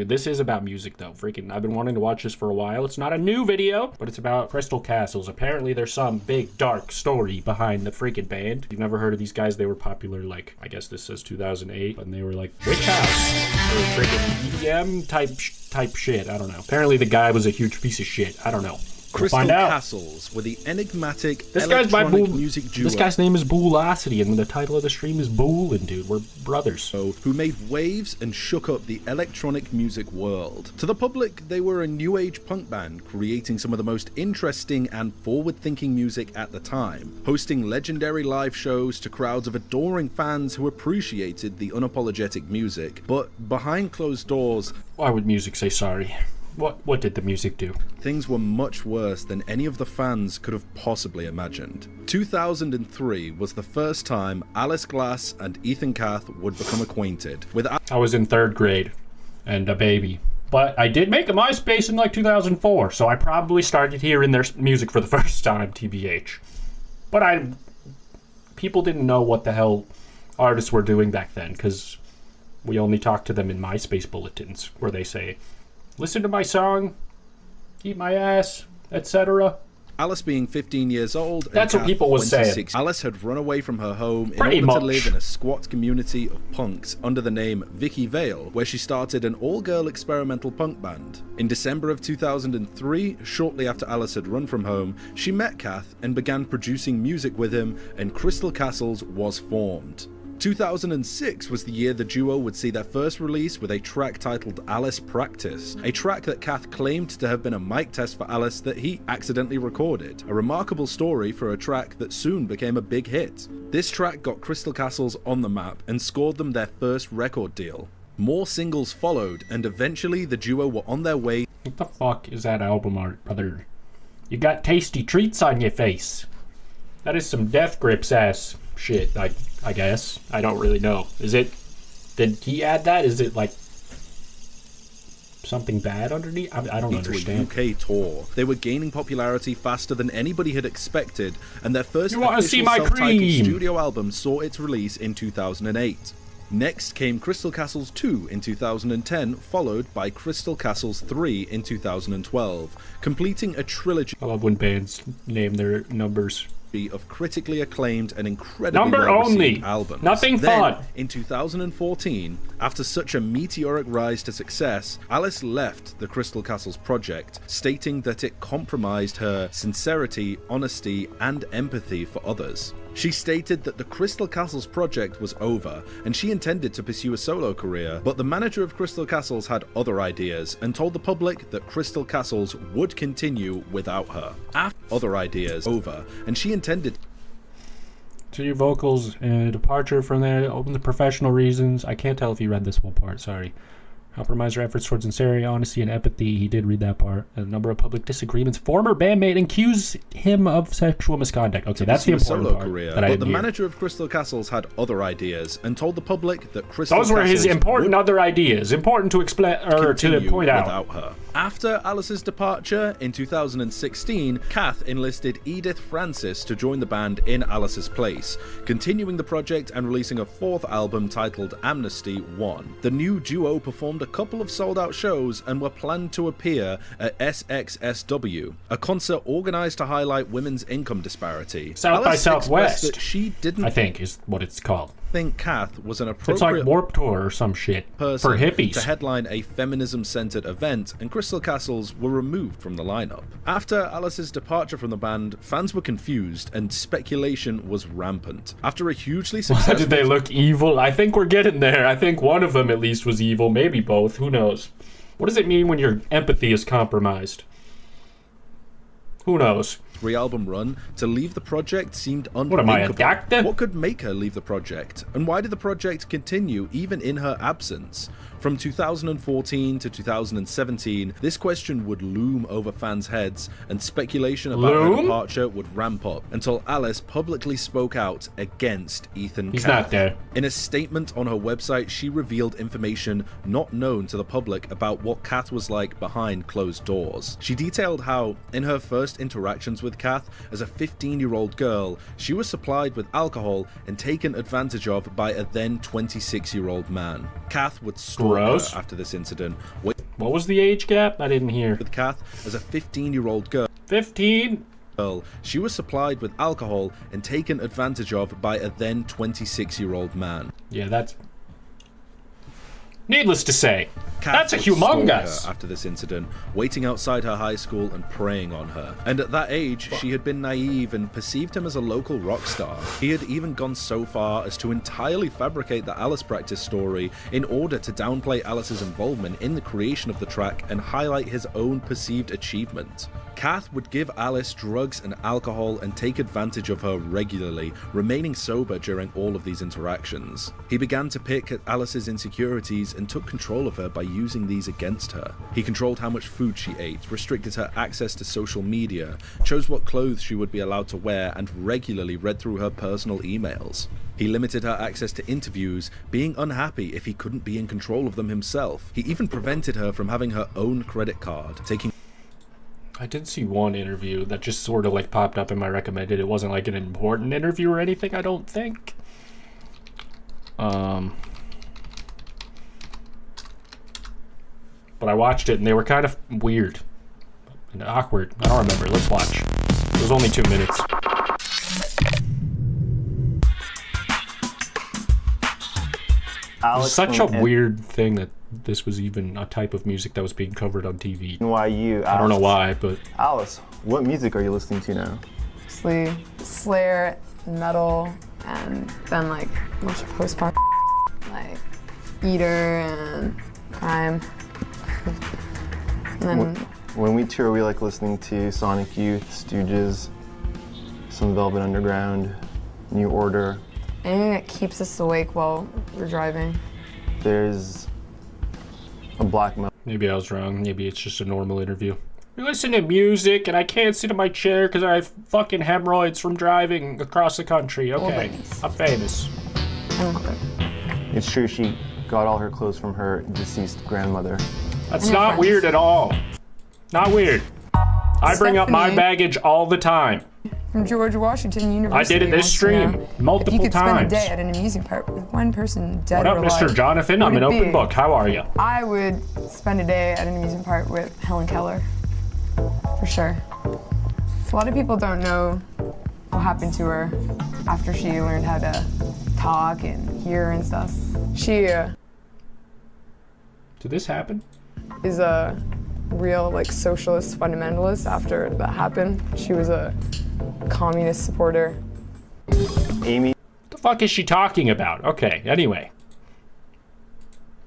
This is about music though. Freaking, I've been wanting to watch this for a while. It's not a new video, but it's about Crystal Castles. Apparently there's some big dark story behind the freaking band. You've never heard of these guys? They were popular, like, I guess this says 2008, and they were like witchhouse or freaking EDM type shit. I don't know. Apparently the guy was a huge piece of shit. I don't know. Crystal Castles were the enigmatic electronic music duo. This guy's name is Boolocity, and the title of the stream is Boolin, dude. We're brothers. Who made waves and shook up the electronic music world. To the public, they were a new age punk band, creating some of the most interesting and forward-thinking music at the time, hosting legendary live shows to crowds of adoring fans who appreciated the unapologetic music. But behind closed doors... Why would music say sorry? What did the music do? Things were much worse than any of the fans could have possibly imagined. 2003 was the first time Alice Glass and Ethan Kath would become acquainted. I was in 3rd grade and a baby. But I did make a MySpace in like 2004, so I probably started hearing their music for the first time, TBH. But people didn't know what the hell artists were doing back then, because we only talked to them in MySpace bulletins, where they say, listen to my song, eat my ass, etc. Alice being 15 years old, that's what people were saying. Alice had run away from her home in order to live in a squat community of punks under the name Vicky Vale, where she started an all-girl experimental punk band. In December of 2003, shortly after Alice had run from home, she met Kath and began producing music with him, and Crystal Castles was formed. 2006 was the year the duo would see their first release with a track titled Alice Practice, a track that Kath claimed to have been a mic test for Alice that he accidentally recorded. A remarkable story for a track that soon became a big hit. This track got Crystal Castles on the map and scored them their first record deal. More singles followed, and eventually the duo were on their way. What the fuck is that album art, brother? You got tasty treats on your face. That is some Death Grips ass shit, I guess. I don't really know. Did he add that? Is it like something bad underneath? I don't understand. To a UK tour. They were gaining popularity faster than anybody had expected, and their first official self-titled studio album saw its release in 2008. Next came Crystal Castles 2 in 2010, followed by Crystal Castles 3 in 2012, completing a trilogy. I love when bands name their numbers. Of critically acclaimed and incredibly well-received albums. Nothing fun. In 2014, after such a meteoric rise to success, Alice left the Crystal Castles project, stating that it compromised her sincerity, honesty, and empathy for others. She stated that the Crystal Castles project was over, and she intended to pursue a solo career, but the manager of Crystal Castles had other ideas, and told the public that Crystal Castles would continue without her. After other ideas over, and she intended to your vocals, departure from there, open the professional reasons. I can't tell if you read this whole part, sorry. Compromise her efforts towards sincerity, honesty, and empathy. He did read that part. A number of public disagreements. Former bandmate accused him of sexual misconduct. Okay, that's the important part. But the manager of Crystal Castles had other ideas and told the public that Crystal Castles... Those were his important other ideas. Important to explain or to point out. Without her. After Alice's departure in 2016, Kath enlisted Edith Francis to join the band in Alice's place, continuing the project and releasing a 4th album titled Amnesty 1. The new duo performed a couple of sold-out shows and were planned to appear at SXSW, a concert organized to highlight women's income disparity. South by Southwest, that she didn't, I think, is what it's called. Think Kath was an appropriate it's like Warped Tour or some shit for hippies to headline a feminism-centered event, and Crystal Castles were removed from the lineup. After Alice's departure from the band, fans were confused and speculation was rampant. After a hugely successful... Did they look evil? I think we're getting there. I think one of them at least was evil, maybe both, who knows. What does it mean when your empathy is compromised? Who knows? 3-album run, to leave the project seemed unthinkable. What am I, a doctor? What could make her leave the project? And why did the project continue even in her absence? From 2014 to 2017, this question would loom over fans' heads, and speculation about her departure would ramp up until Alice publicly spoke out against Ethan He's Kath. not there. In a statement on her website, she revealed information not known to the public about what Kath was like behind closed doors. She detailed how, in her first interactions with with Kath as a 15-year-old girl, she was supplied with alcohol and taken advantage of by a then 26-year-old man. Kath would stalk her after this incident. What was the age gap? I didn't hear. With Kath as a 15-year-old girl. 15? She was supplied with alcohol and taken advantage of by a then 26-year-old man. Yeah, that's... Needless to say, that's a humongous. After this incident, waiting outside her high school and preying on her. And at that age, she had been naive and perceived him as a local rock star. He had even gone so far as to entirely fabricate the Alice practice story in order to downplay Alice's involvement in the creation of the track and highlight his own perceived achievement. Kath would give Alice drugs and alcohol and take advantage of her regularly, remaining sober during all of these interactions. He began to pick at Alice's insecurities and took control of her by using these against her. He controlled how much food she ate, restricted her access to social media, chose what clothes she would be allowed to wear, and regularly read through her personal emails. He limited her access to interviews, being unhappy if he couldn't be in control of them himself. He even prevented her from having her own credit card, taking... I did see one interview that just sort of like popped up in my recommended. It wasn't like an important interview or anything, I don't think. But I watched it and they were kind of weird and awkward. I don't remember. Let's watch. It was only 2 minutes. It's such a weird thing that this was even a type of music that was being covered on TV. NYU. I don't know why, but... Alice, what music are you listening to now? Mostly Slayer, metal, and then like a bunch of post-punk, like Eater and Crime. And then when we tour, we like listening to Sonic Youth, Stooges, some Velvet Underground, New Order. Anything that keeps us awake while we're driving. There's a black metal. Maybe I was wrong. Maybe it's just a normal interview. We listen to music and I can't sit in my chair because I have fucking hemorrhoids from driving across the country. Okay, I'm famous. It's true she got all her clothes from her deceased grandmother. That's not weird at all. Not weird. I bring up my baggage all the time. From George Washington University. I did it this stream multiple if you could times. Spend a day at an amusement park with one person dead what up, or alive, Mr. Jonathan? I'm an open book. How are you? I would spend a day at an amusement park with Helen Keller, for sure. A lot of people don't know what happened to her after she learned how to talk and hear and stuff. She Did this happen? is a real like socialist fundamentalist after that happened. She was a communist supporter. Amy. What the fuck is she talking about? Okay, anyway.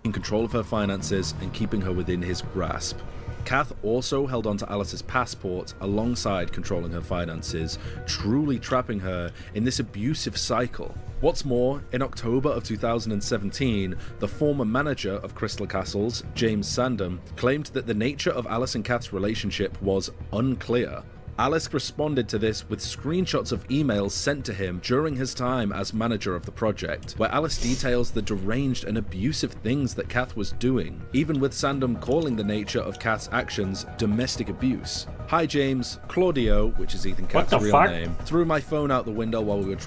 In control of her finances and keeping her within his grasp. Kath also held onto Alice's passport alongside controlling her finances, truly trapping her in this abusive cycle. What's more, in October of 2017, the former manager of Crystal Castles, James Sandham, claimed that the nature of Alice and Kath's relationship was unclear. Alice responded to this with screenshots of emails sent to him during his time as manager of the project, where Alice details the deranged and abusive things that Kath was doing, even with Sandham calling the nature of Kath's actions domestic abuse. Hi James, Claudio, which is Ethan Kath's real name, threw my phone out the window while we were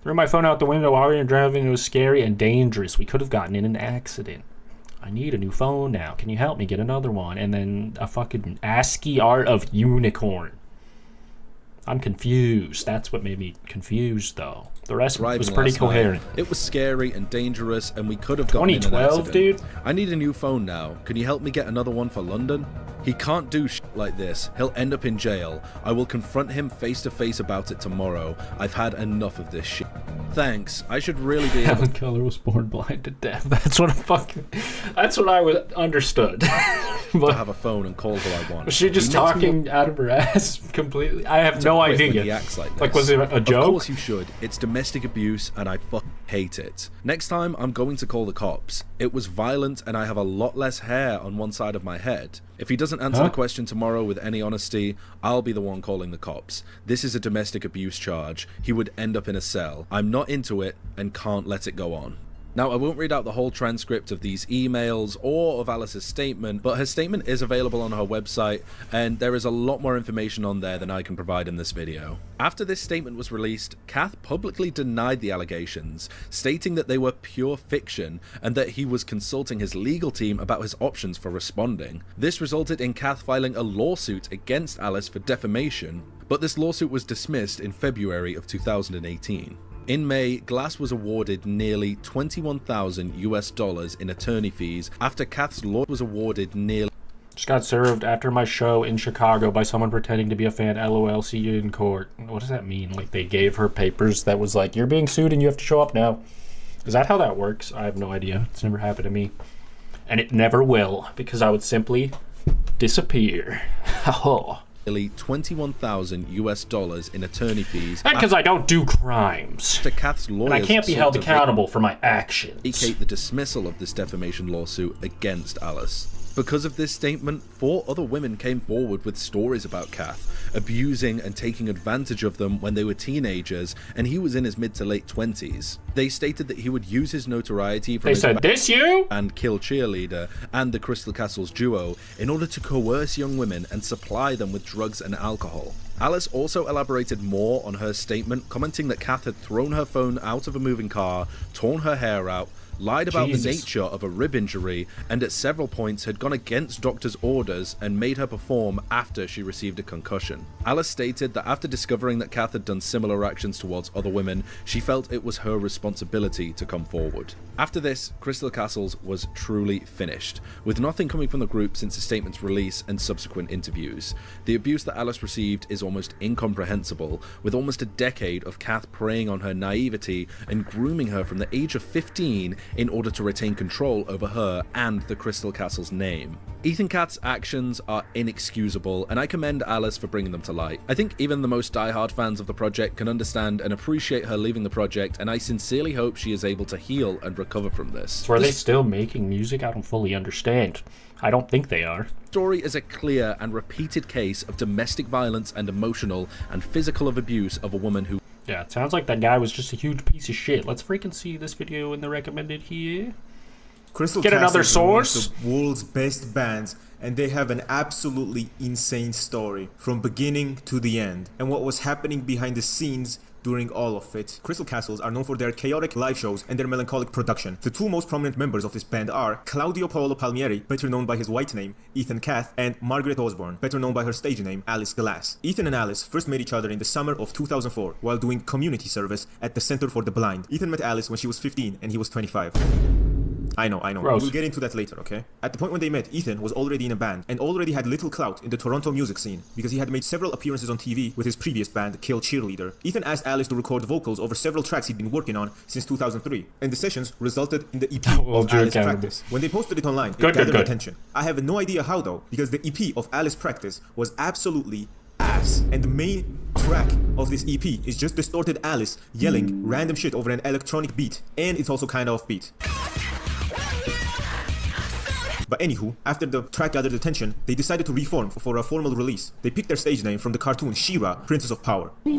Threw my phone out the window while we were driving. It was scary and dangerous. We could have gotten in an accident. I need a new phone now. Can you help me get another one? And then a fucking ASCII art of unicorn. I'm confused. That's what made me confused, though. The rest was pretty coherent. It was scary and dangerous, and we could have gotten in an accident. 2012, dude? I need a new phone now. Can you help me get another one for London? He can't do shit like this. He'll end up in jail. I will confront him face to face about it tomorrow. I've had enough of this shit. Thanks. I should really be able Helen Keller was born blind to death. That's what I understood. to have a phone and call who I want. Was she just talking out of her ass completely? I have no idea. He acts like this. Like, was it a joke? Of course you should. It's domestic abuse, and I fucking hate it. Next time, I'm going to call the cops. It was violent, and I have a lot less hair on one side of my head. If he doesn't answer the question tomorrow with any honesty, I'll be the one calling the cops. This is a domestic abuse charge. He would end up in a cell. I'm not into it, and can't let it go on. Now, I won't read out the whole transcript of these emails or of Alice's statement, but her statement is available on her website, and there is a lot more information on there than I can provide in this video. After this statement was released, Kath publicly denied the allegations, stating that they were pure fiction and that he was consulting his legal team about his options for responding. This resulted in Kath filing a lawsuit against Alice for defamation, but this lawsuit was dismissed in February of 2018. In May, Glass was awarded nearly $21,000 in attorney fees after Kath's lawyer was awarded nearly... Just got served after my show in Chicago by someone pretending to be a fan. LOL, see you in court. What does that mean? Like, they gave her papers that was like, you're being sued and you have to show up now. Is that how that works? I have no idea. It's never happened to me. And it never will, because I would simply disappear. Oh. Nearly $21,000 in attorney fees. And because I don't do crimes. To Kath's lawyers, and I can't be held accountable for my actions. Indicate the dismissal of this defamation lawsuit against Alice. Because of this statement, 4 other women came forward with stories about Kath, abusing and taking advantage of them when they were teenagers, and he was in his mid to late 20s. They stated that he would use his notoriety from and Kill Cheerleader and the Crystal Castles duo in order to coerce young women and supply them with drugs and alcohol. Alice also elaborated more on her statement, commenting that Kath had thrown her phone out of a moving car, torn her hair out, lied about the nature of a rib injury, and at several points had gone against doctors' orders and made her perform after she received a concussion. Alice stated that after discovering that Kath had done similar actions towards other women, she felt it was her responsibility to come forward. After this, Crystal Castles was truly finished, with nothing coming from the group since the statement's release and subsequent interviews. The abuse that Alice received is almost incomprehensible, with almost a decade of Kath preying on her naivety and grooming her from the age of 15 in order to retain control over her and the Crystal Castle's name. Ethan Kath's actions are inexcusable, and I commend Alice for bringing them to light. I think even the most diehard fans of the project can understand and appreciate her leaving the project, and I sincerely hope she is able to heal and recover from this. So are they still making music? I don't fully understand. I don't think they are. The story is a clear and repeated case of domestic violence and emotional and physical abuse of a woman who... Yeah, it sounds like that guy was just a huge piece of shit. Let's freaking see this video in the recommended here. Crystal Get another source. Is one of the world's best bands, and they have an absolutely insane story from beginning to the end, and what was happening behind the scenes during all of it. Crystal Castles are known for their chaotic live shows and their melancholic production. The 2 most prominent members of this band are Claudio Paolo Palmieri, better known by his white name, Ethan Kath, and Margaret Osborne, better known by her stage name, Alice Glass. Ethan and Alice first met each other in the summer of 2004 while doing community service at the Center for the Blind. Ethan met Alice when she was 15 and he was 25. I know. Gross. We'll get into that later, okay? At the point when they met, Ethan was already in a band and already had little clout in the Toronto music scene because he had made several appearances on TV with his previous band, Kill Cheerleader. Ethan asked Alice to record vocals over several tracks he'd been working on since 2003, and the sessions resulted in the EP of Alice Practice. When they posted it online, it gathered attention. I have no idea how though, because the EP of Alice Practice was absolutely ass, and the main track of this EP is just distorted Alice yelling random shit over an electronic beat, and it's also kind of offbeat. But anywho, after the track gathered attention, they decided to reform for a formal release. They picked their stage name from the cartoon She-Ra, Princess of Power. Oh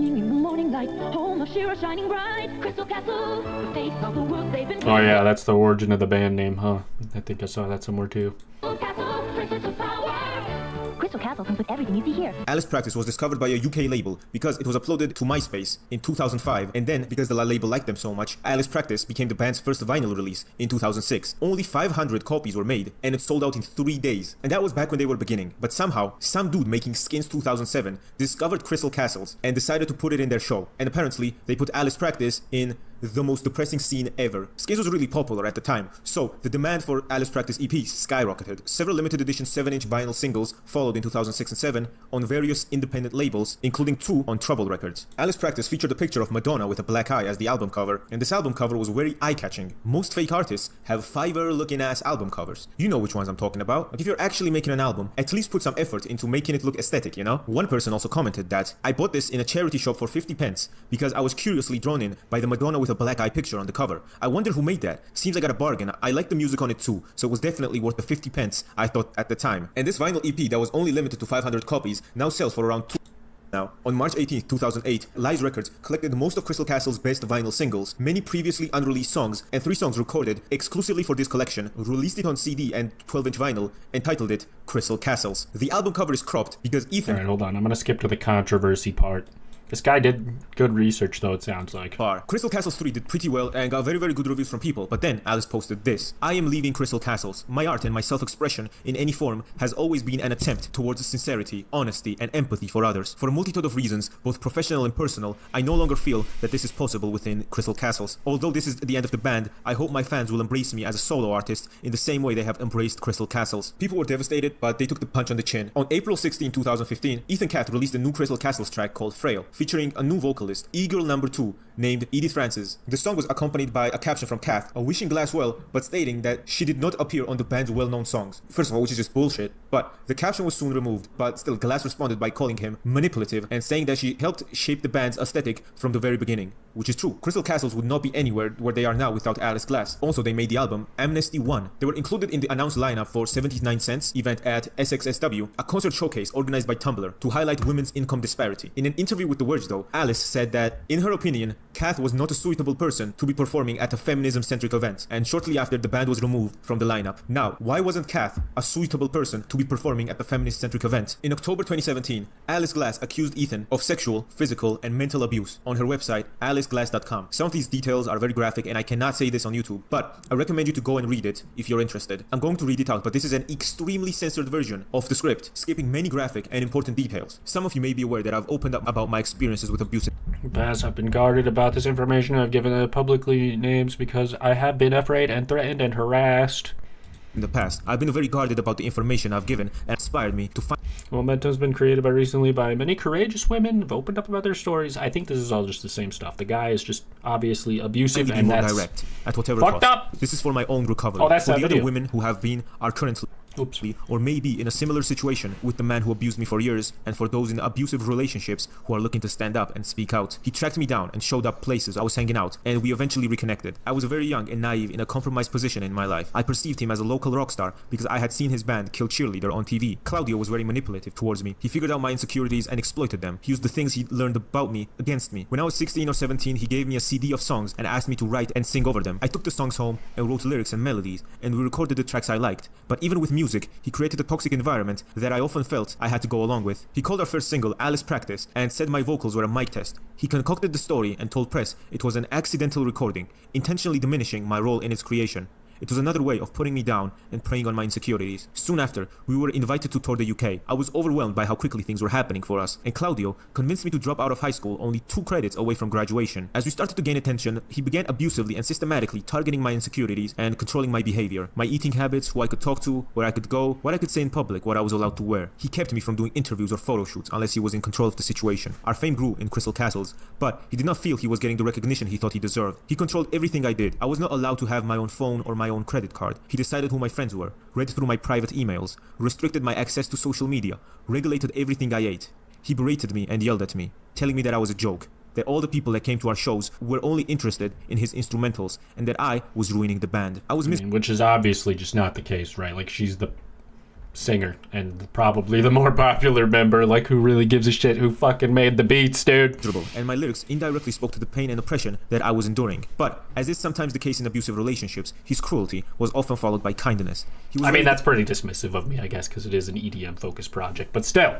yeah, that's the origin of the band name, huh? I think I saw that somewhere too. Crystal Castle comes with everything you see here. Alice Practice was discovered by a UK label because it was uploaded to MySpace in 2005, and then because the label liked them so much, Alice Practice became the band's first vinyl release in 2006. Only 500 copies were made, and it sold out in 3 days. And that was back when they were beginning. But somehow, some dude making Skins 2007 discovered Crystal Castles and decided to put it in their show. And apparently, they put Alice Practice in the most depressing scene ever. Skins was really popular at the time, so the demand for Alice Practice EPs skyrocketed. Several limited edition 7-inch vinyl singles followed in 2006 and 7 on various independent labels, including 2 on Trouble Records. Alice Practice featured a picture of Madonna with a black eye as the album cover, and this album cover was very eye-catching. Most fake artists have Fiverr-looking ass album covers. You know which ones I'm talking about. Like, if you're actually making an album, at least put some effort into making it look aesthetic, you know? One person also commented that, I bought this in a charity shop for 50 pence because I was curiously drawn in by the Madonna with a black eye picture on the cover. I wonder who made that. Seems like I got a bargain. I like the music on it too, so it was definitely worth the 50 pence I thought at the time. And this vinyl EP that was only limited to 500 copies now sells for around Now, on March 18, 2008, Lies Records collected most of Crystal Castle's best vinyl singles, many previously unreleased songs, and 3 songs recorded exclusively for this collection, released it on CD and 12-inch vinyl, and titled it Crystal Castles. The album cover is cropped because Ethan... Alright, hold on. I'm gonna skip to the controversy part. This guy did good research, though, it sounds like. Crystal Castles 3 did pretty well and got very, very good reviews from people, but then Alice posted this. I am leaving Crystal Castles. My art and my self-expression in any form has always been an attempt towards sincerity, honesty, and empathy for others. For a multitude of reasons, both professional and personal, I no longer feel that this is possible within Crystal Castles. Although this is the end of the band, I hope my fans will embrace me as a solo artist in the same way they have embraced Crystal Castles. People were devastated, but they took the punch on the chin. On April 16, 2015, Ethan Cat released a new Crystal Castles track called Frail, featuring a new vocalist, E-Girl number 2, named Edith Francis. The song was accompanied by a caption from Kath, wishing Glass well, but stating that she did not appear on the band's well-known songs. First of all, which is just bullshit, but the caption was soon removed, but still Glass responded by calling him manipulative and saying that she helped shape the band's aesthetic from the very beginning, which is true. Crystal Castles would not be anywhere where they are now without Alice Glass. Also, they made the album Amnesty 1. They were included in the announced lineup for 79 Cents event at SXSW, a concert showcase organized by Tumblr to highlight women's income disparity. In an interview with The Verge, though, Alice said that, in her opinion, Kath was not a suitable person to be performing at a feminism-centric event, and shortly after the band was removed from the lineup. Now, why wasn't Kath a suitable person to be performing at the feminist-centric event? In October 2017, Alice Glass accused Ethan of sexual, physical, and mental abuse on her website, aliceglass.com. Some of these details are very graphic and I cannot say this on YouTube, but I recommend you to go and read it if you're interested. I'm going to read it out, but this is an extremely censored version of the script, skipping many graphic and important details. Some of you may be aware that I've opened up about my experiences with abuse. Past, I've been guarded about this information. I've given it publicly names because I have been afraid and threatened and harassed. In the past, I've been very guarded about the information I've given and inspired me to find... Momentum's been created recently by many courageous women who've opened up about their stories. I think this is all just the same stuff. The guy is just obviously abusive and that's direct at whatever fucked cost. Up. This is for my own recovery. Oh, that's for that the video. other women who have been, are currently... Oops. Or may be in a similar situation with the man who abused me for years, and for those in abusive relationships who are looking to stand up and speak out. He tracked me down and showed up places I was hanging out, and we eventually reconnected. I was very young and naive in a compromised position in my life. I perceived him as a local rock star because I had seen his band kill cheerleader on TV. Claudio was very manipulative towards me. He figured out my insecurities and exploited them. He used the things he learned about me against me. When I was 16 or 17, he gave me a CD of songs and asked me to write and sing over them. I took the songs home and wrote lyrics and melodies, and we recorded the tracks I liked. But even with music, he created a toxic environment that I often felt I had to go along with. He called our first single Alice Practice and said my vocals were a mic test. He concocted the story and told press it was an accidental recording, intentionally diminishing my role in its creation. It was another way of putting me down and preying on my insecurities. Soon after, we were invited to tour the UK. I was overwhelmed by how quickly things were happening for us, and Claudio convinced me to drop out of high school only 2 credits away from graduation. As we started to gain attention, he began abusively and systematically targeting my insecurities and controlling my behavior, my eating habits, who I could talk to, where I could go, what I could say in public, what I was allowed to wear. He kept me from doing interviews or photo shoots unless he was in control of the situation. Our fame grew in Crystal Castles, but he did not feel he was getting the recognition he thought he deserved. He controlled everything I did. I was not allowed to have my own phone or my own credit card. He decided who my friends were, read through my private emails, restricted my access to social media, regulated everything I ate. He berated me and yelled at me, telling me that I was a joke, that all the people that came to our shows were only interested in his instrumentals, and that I was ruining the band. I was which is obviously just not the case, right? Like, she's the singer and probably the more popular member, like, who really gives a shit who fucking made the beats, dude. And my lyrics indirectly spoke to the pain and oppression that I was enduring. But as is sometimes the case in abusive relationships, his cruelty was often followed by kindness. I mean, that's pretty dismissive of me, I guess, because it is an EDM focused project, but still,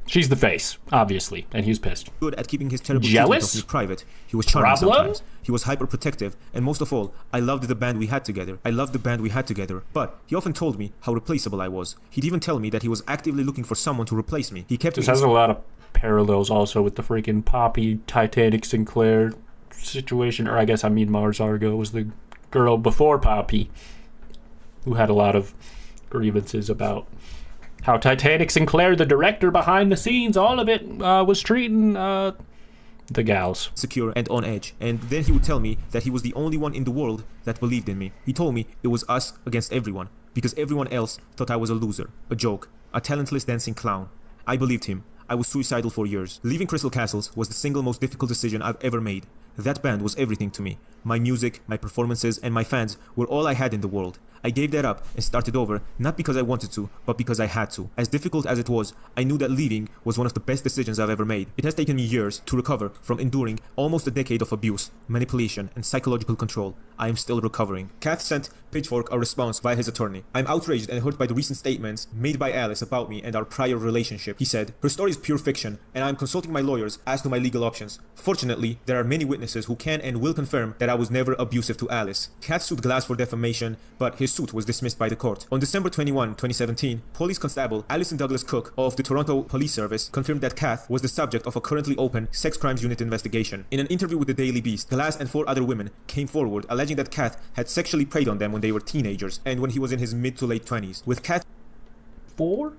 she's the face, obviously, and he was pissed. Good at keeping his terrible Jealous? treatment of me private. He was charming sometimes. He was hyper-protective, and most of all, I loved the band we had together. But he often told me how replaceable I was. He'd even tell me that he was actively looking for someone to replace me. He kept This has a lot of parallels also with the freaking Poppy, Titanic, Sinclair situation, or I guess I mean Mars Argo was the girl before Poppy, who had a lot of grievances about how Titanic Sinclair, the director behind the scenes, all of it, was treating the gals. Secure and on edge. And then he would tell me that he was the only one in the world that believed in me. He told me it was us against everyone, because everyone else thought I was a loser, a joke, a talentless dancing clown. I believed him. I was suicidal for years. Leaving Crystal Castles was the single most difficult decision I've ever made. That band was everything to me. My music, my performances, and my fans were all I had in the world. I gave that up and started over, not because I wanted to, but because I had to. As difficult as it was, I knew that leaving was one of the best decisions I've ever made. It has taken me years to recover from enduring almost a decade of abuse, manipulation, and psychological control. I am still recovering. Kath sent Pitchfork a response via his attorney. I'm outraged and hurt by the recent statements made by Alice about me and our prior relationship. He said, her story is pure fiction, and I'm consulting my lawyers as to my legal options. Fortunately, there are many witnesses who can and will confirm that I was never abusive to Alice. Kath sued Glass for defamation, but his suit was dismissed by the court. On December 21, 2017, Police Constable Alison Douglas Cook of the Toronto Police Service confirmed that Kath was the subject of a currently open Sex Crimes Unit investigation. In an interview with the Daily Beast, Glass and 4 other women came forward alleging that Kath had sexually preyed on them when they were teenagers and when he was in his mid to late 20s. With Kath 4?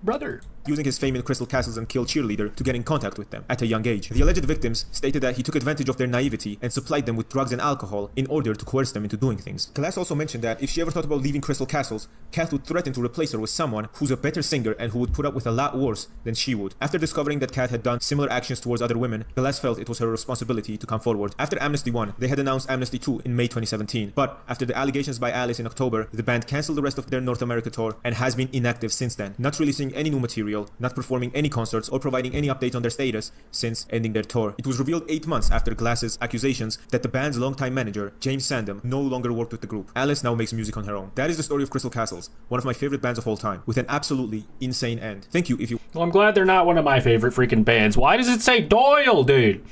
Brother. Using his fame in Crystal Castles and Kill cheerleader to get in contact with them at a young age. The alleged victims stated that he took advantage of their naivety and supplied them with drugs and alcohol in order to coerce them into doing things. Glass also mentioned that if she ever thought about leaving Crystal Castles, Kath would threaten to replace her with someone who's a better singer and who would put up with a lot worse than she would. After discovering that Kath had done similar actions towards other women, Glass felt it was her responsibility to come forward. After Amnesty 1, they had announced Amnesty 2 in May 2017, but after the allegations by Alice in October, the band cancelled the rest of their North America tour and has been inactive since then, not releasing any new material, not performing any concerts or providing any updates on their status since ending their tour. It was revealed 8 months after Glass's accusations that the band's longtime manager, James Sandham, no longer worked with the group. Alice now makes music on her own. That is the story of Crystal Castles, one of my favorite bands of all time, with an absolutely insane end. Thank you if you... Well, I'm glad they're not one of my favorite freaking bands. Why does it say Doyle, dude?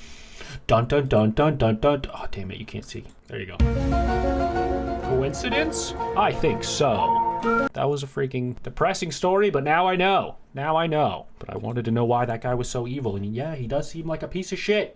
Dun dun dun dun dun dun. Oh, damn it, you can't see. There you go. Coincidence? I think so. That was a freaking depressing story, but now I know. Now I know. But I wanted to know why that guy was so evil. And yeah, he does seem like a piece of shit.